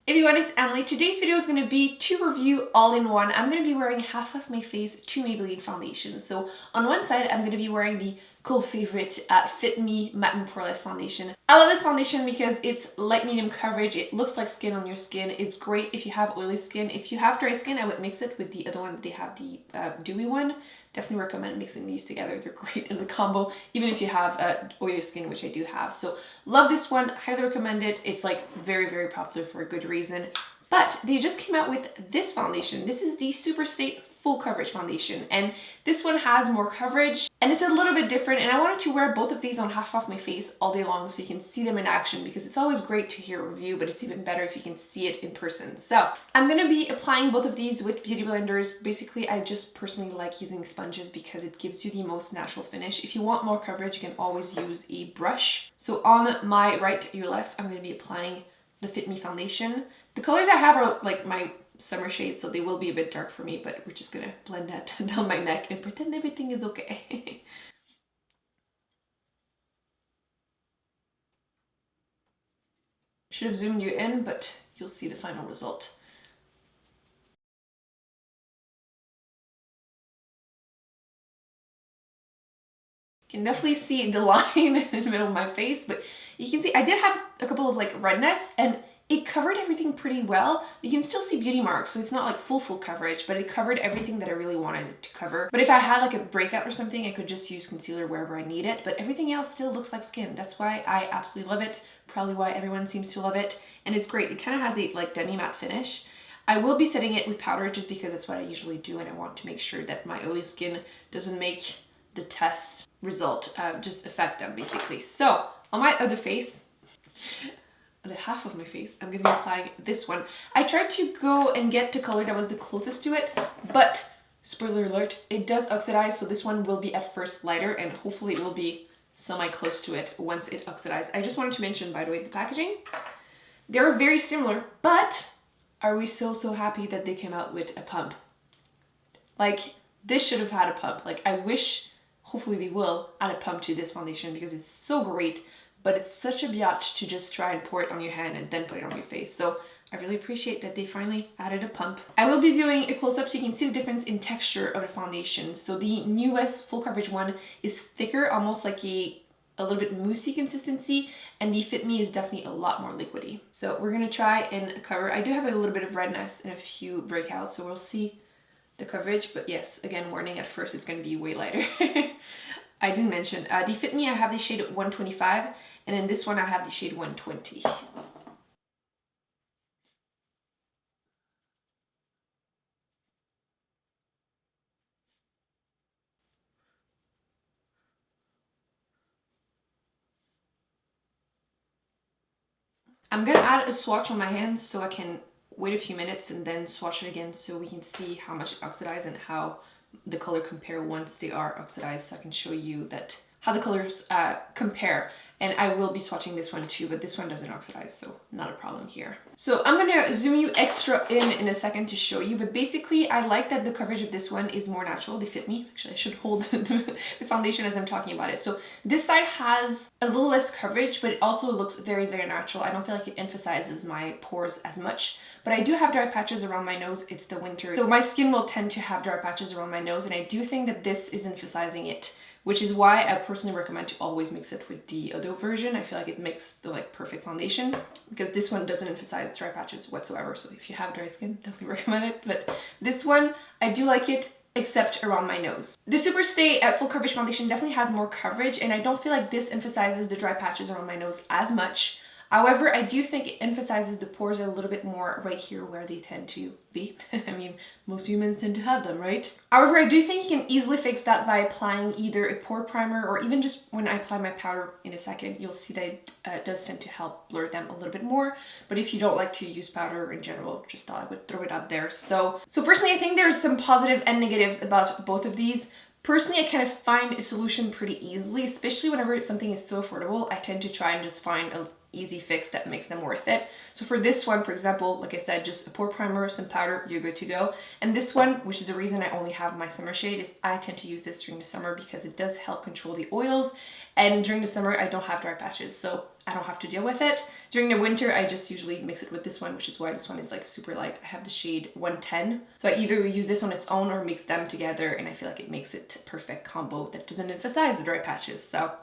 Everyone, it's Emily. Today's video is going to be to review all-in-one. I'm going to be wearing half of my face to Maybelline foundation. So on one side, I'm going to be wearing the cult favorite Fit Me Matte and Poreless foundation. I love this foundation because it's light medium coverage. It looks like skin on your skin. It's great if you have oily skin. If you have dry skin, I would mix it with the other one. They have the Dewy one. Definitely recommend mixing these together. They're great as a combo, even if you have oily skin, which I do have. So love this one, highly recommend it. It's like very, very popular for a good reason. But they just came out with this foundation. This is the Superstay Full Coverage foundation, and this one has more coverage and it's a little bit different, and I wanted to wear both of these on half of my face all day long so you can see them in action, because it's always great to hear a review, but it's even better if you can see it in person. So I'm going to be applying both of these with beauty blenders. Basically, I just personally like using sponges because it gives you the most natural finish. If you want more coverage, you can always use a brush. So on my right, your left, I'm going to be applying the Fit Me foundation. The colors I have are like my summer shades, so they will be a bit dark for me, but we're just gonna blend that down my neck and pretend everything is okay. Should have zoomed you in, but you'll see the final result. You can definitely see the line in the middle of my face, but you can see I did have a couple of like redness, and it covered everything pretty well. You can still see beauty marks, so it's not like full coverage, but it covered everything that I really wanted it to cover. But if I had like a breakout or something, I could just use concealer wherever I need it, but everything else still looks like skin. That's why I absolutely love it. Probably why everyone seems to love it. And it's great. It kind of has a like demi-matte finish. I will be setting it with powder just because that's what I usually do, and I want to make sure that my oily skin doesn't make the test result just affect them basically. So on my other face, the half of my face, I'm going to be applying this one. I tried to go and get the color that was the closest to it, but spoiler alert, it does oxidize, so this one will be at first lighter, and hopefully it will be semi-close to it once it oxidizes. I just wanted to mention, by the way, the packaging. They're very similar, but are we so happy that they came out with a pump? Like, this should have had a pump. Like, I wish, hopefully they will, add a pump to this foundation because it's so great. But it's such a biatch to just try and pour it on your hand and then put it on your face. So I really appreciate that they finally added a pump. I will be doing a close-up so you can see the difference in texture of the foundation. So the newest full coverage one is thicker, almost like a little bit moussey consistency, and the Fit Me is definitely a lot more liquidy. So we're gonna try and cover. I do have a little bit of redness and a few breakouts, so we'll see the coverage. But yes, again, warning, at first it's gonna be way lighter. I didn't mention, the Fit Me, I have the shade 125, and in this one I have the shade 120. I'm gonna add a swatch on my hands so I can wait a few minutes and then swatch it again so we can see how much it oxidized and how the color compare once they are oxidized, so I can show you that how the colors compare. And I will be swatching this one too, but this one doesn't oxidize, so not a problem here. So I'm gonna zoom you extra in a second to show you, but basically I like that the coverage of this one is more natural. They Fit Me. Actually, I should hold the foundation as I'm talking about it. So this side has a little less coverage, but it also looks very, very natural. I don't feel like it emphasizes my pores as much, but I do have dry patches around my nose. It's the winter, so my skin will tend to have dry patches around my nose, and I do think that this is emphasizing it, which is why I personally recommend to always mix it with the other version. I feel like it makes the like perfect foundation, because this one doesn't emphasize dry patches whatsoever. So if you have dry skin, definitely recommend it. But this one, I do like it, except around my nose. The Superstay Full Coverage foundation definitely has more coverage, and I don't feel like this emphasizes the dry patches around my nose as much. However, I do think it emphasizes the pores a little bit more right here where they tend to be. I mean, most humans tend to have them, right? However, I do think you can easily fix that by applying either a pore primer, or even just when I apply my powder in a second, you'll see that it does tend to help blur them a little bit more. But if you don't like to use powder in general, just thought I would throw it out there. So personally, I think there's some positive and negatives about both of these. Personally, I kind of find a solution pretty easily, especially whenever something is so affordable. I tend to try and just find a easy fix that makes them worth it. So for this one, for example, like I said, just a pore primer, some powder, you're good to go. And this one, which is the reason I only have my summer shade, is I tend to use this during the summer because it does help control the oils. And during the summer, I don't have dry patches. So I don't have to deal with it. During the winter, I just usually mix it with this one, which is why this one is like super light. I have the shade 110. So I either use this on its own or mix them together, and I feel like it makes it a perfect combo that doesn't emphasize the dry patches. So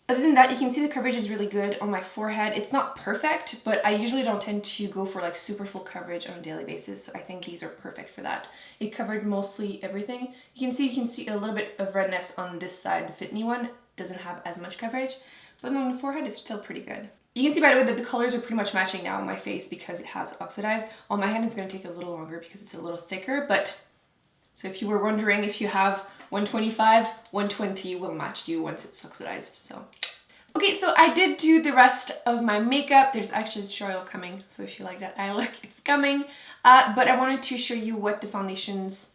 other than that, you can see the coverage is really good on my forehead. It's not perfect, but I usually don't tend to go for like super full coverage on a daily basis. So I think these are perfect for that. It covered mostly everything. You can see a little bit of redness on this side. The Fit Me one doesn't have as much coverage, but on the forehead, it's still pretty good. You can see, by the way, that the colors are pretty much matching now on my face because it has oxidized. On my hand, it's going to take a little longer because it's a little thicker, but so if you were wondering, if you have 125, 120 will match you once it's oxidized. So okay, so I did do the rest of my makeup. There's actually a tutorial coming, so if you like that eye look, it's coming. But I wanted to show you what the foundations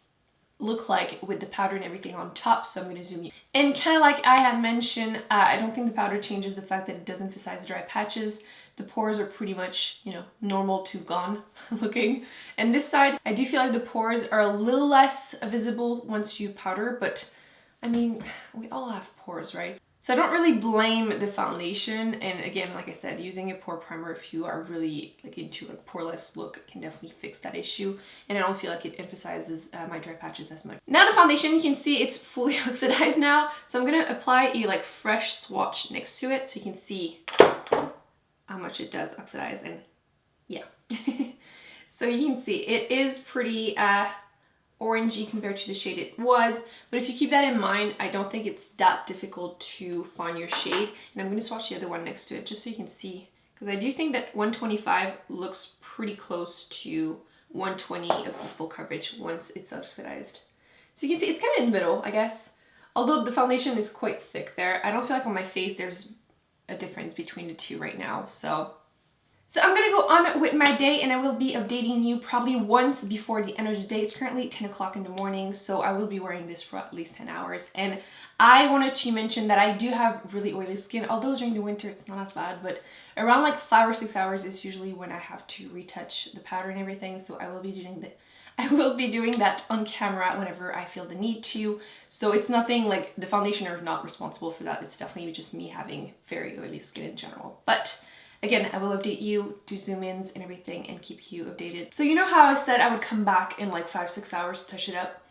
look like with the powder and everything on top, so I'm going to zoom in. And kind of like I had mentioned, I don't think the powder changes the fact that it does emphasize the dry patches. The pores are pretty much, you know, normal to gone looking. And this side, I do feel like the pores are a little less visible once you powder, but I mean, we all have pores, right? So I don't really blame the foundation, and again, like I said, using a pore primer if you are really like into like poreless look can definitely fix that issue, and I don't feel like it emphasizes my dry patches as much. Now the foundation, you can see it's fully oxidized now, so I'm gonna apply a like fresh swatch next to it so you can see how much it does oxidize, and yeah. So you can see it is pretty orangey compared to the shade it was, but if you keep that in mind, I don't think it's that difficult to find your shade. And I'm going to swatch the other one next to it just so you can see, because I do think that 125 looks pretty close to 120 of the full coverage once it's oxidized. So you can see it's kind of in the middle, I guess, although the foundation is quite thick there. I don't feel like on my face there's a difference between the two right now. So I'm gonna go on with my day, and I will be updating you probably once before the end of the day. It's currently 10 o'clock in the morning, so I will be wearing this for at least 10 hours. And I wanted to mention that I do have really oily skin, although during the winter it's not as bad, but around like 5 or 6 hours is usually when I have to retouch the powder and everything. So I will be doing that on camera whenever I feel the need to. So it's nothing like the foundation are not responsible for that. It's definitely just me having very oily skin in general. But again, I will update you, do zoom ins and everything, and keep you updated. So you know how I said I would come back in like 5-6 hours to touch it up?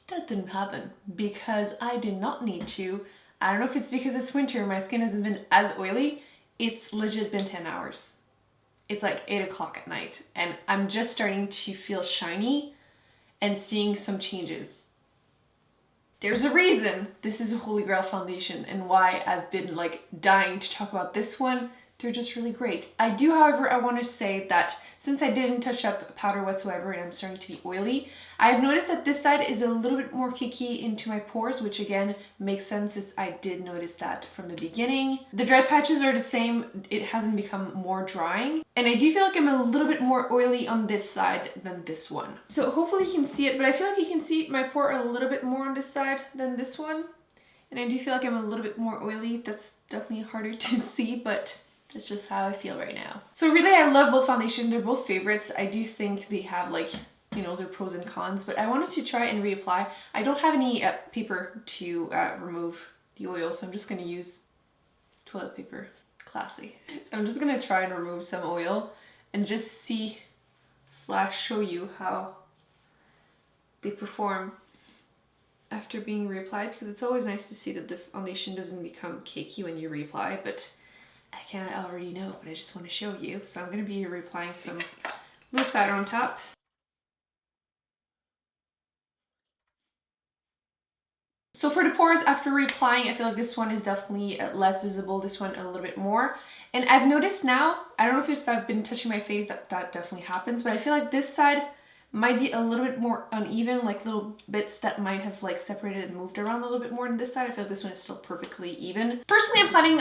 That didn't happen because I did not need to. I don't know if it's because it's winter, my skin hasn't been as oily. It's legit been 10 hours. It's like 8 o'clock at night, and I'm just starting to feel shiny and seeing some changes. There's a reason this is a holy grail foundation and why I've been like dying to talk about this one. They're just really great. I do, however, I want to say that since I didn't touch up powder whatsoever and I'm starting to be oily, I've noticed that this side is a little bit more kicky into my pores, which again makes sense as I did notice that from the beginning. The dry patches are the same, it hasn't become more drying. And I do feel like I'm a little bit more oily on this side than this one. So hopefully you can see it, but I feel like you can see my pore a little bit more on this side than this one. And I do feel like I'm a little bit more oily. That's definitely harder to see, but it's just how I feel right now. So really, I love both foundations. They're both favorites. I do think they have like, you know, their pros and cons, but I wanted to try and reapply. I don't have any paper to remove the oil, so I'm just gonna use toilet paper. Classy. So I'm just gonna try and remove some oil and just see / show you how they perform after being reapplied, because it's always nice to see that the foundation doesn't become cakey when you reapply, but I kind of already know, but I just want to show you. So I'm going to be reapplying some loose powder on top. So for the pores, after reapplying, I feel like this one is definitely less visible, this one a little bit more. And I've noticed now, I don't know if I've been touching my face, that definitely happens, but I feel like this side might be a little bit more uneven, like little bits that might have like separated and moved around a little bit more than this side. I feel like this one is still perfectly even. Personally, I'm planning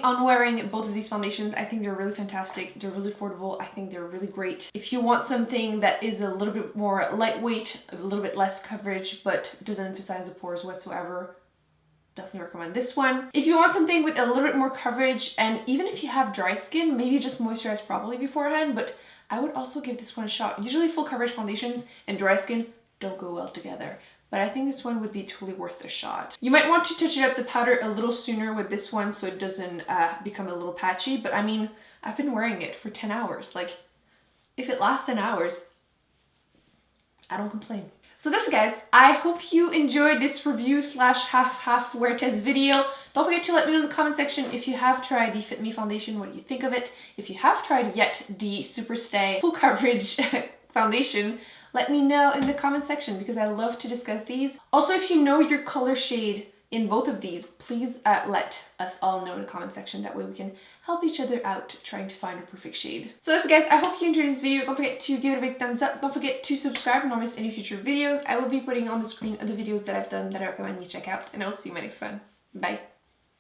on wearing both of these foundations. I think they're really fantastic. They're really affordable. I think they're really great. If you want something that is a little bit more lightweight, a little bit less coverage, but doesn't emphasize the pores whatsoever, definitely recommend this one. If you want something with a little bit more coverage, and even if you have dry skin, maybe just moisturize properly beforehand, but I would also give this one a shot. Usually full coverage foundations and dry skin don't go well together, but I think this one would be totally worth a shot. You might want to touch it up the powder a little sooner with this one so it doesn't become a little patchy, but I mean, I've been wearing it for 10 hours. Like, if it lasts 10 hours, I don't complain. So that's it, guys. I hope you enjoyed this review slash half wear test video. Don't forget to let me know in the comment section if you have tried the Fit Me foundation, what do you think of it? If you have tried yet the Superstay Full Coverage foundation, let me know in the comment section because I love to discuss these. Also, if you know your color shade in both of these, please let us all know in the comment section. That way we can help each other out trying to find a perfect shade. So that's it, guys. I hope you enjoyed this video. Don't forget to give it a big thumbs up. Don't forget to subscribe and not miss any future videos. I will be putting on the screen the videos that I've done that I recommend you check out, and I will see you in my next one. Bye.